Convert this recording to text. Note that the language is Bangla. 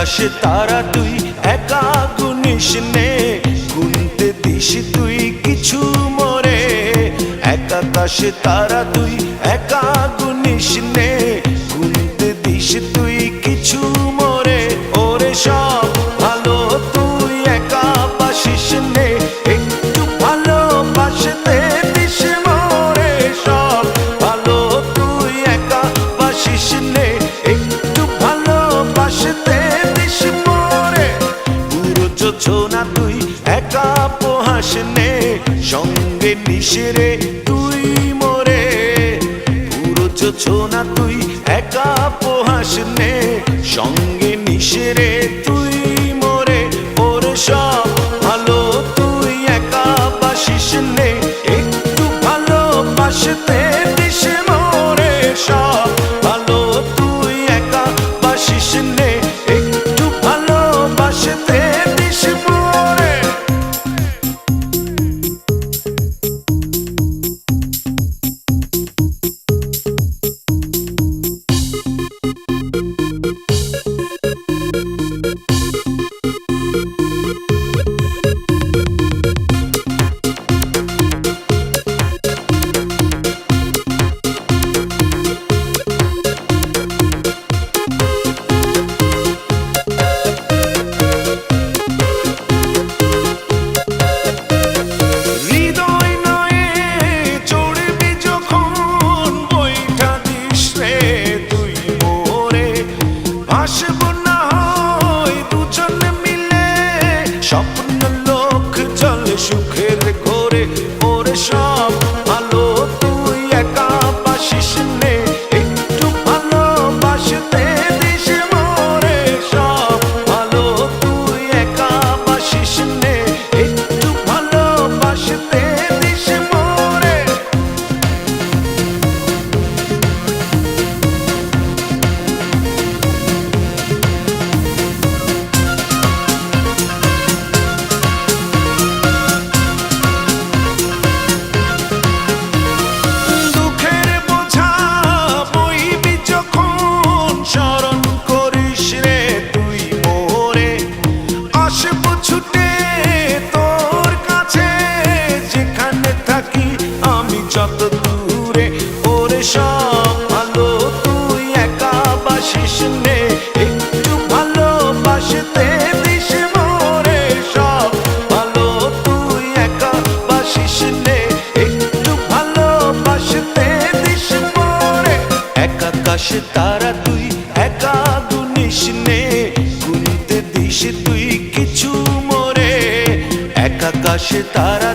আকাশে তারা তুই একা গুনিস নে, গুনতে দিস তুই কিছু মোরে। এক আকাশে তারা তুই একা গুনিস নে, গুনতে দিস তুই কিছু মোরে। ওরে সব ভালো তুই একা বাসিস নে, একটু ভালোবাসতে দিস মোরে। সব ভালো তুই একা বাসিস নে, একটু ভালোবাসতে দিস মোরে। পুরো যোছনা তুই একা পোহাস নে, সঙ্গে নিশরে তুই মোরে। পুরো যোছনা তুই একা পোহাস নে, সঙ্গে নিশরে তুই মোরে। ওরে সব ভালো তুই একা বাসিস নে, একটু ভালোবাসতে দিস মোরে। সব ভালো তুই একা বাসিস নে, একটু ভালোবাসতে দিস মোরে। স্বপ্ন লোক চলে সুখের ঘোরে। ওরে সব ভালো তুই একা বাসিস নে, একটু ভালোবাসতে দিস মোরে। সব ভালো তুই একা বাসিস নে, একটু ভালোবাসতে দিস মোরে। যত দূরে ওরে সব ভালো তুই একা বাসিস নে, একটু ভালোবাসতে দিস মোরে। সব ভালো তুই একা বাসিস নে, একটু ভালোবাসতে দিস মোরে। এক আকাশে তারা তুই একা গুনিস নে, গুনতে দিস তুই কিছু মোরে। এক আকাশে তারা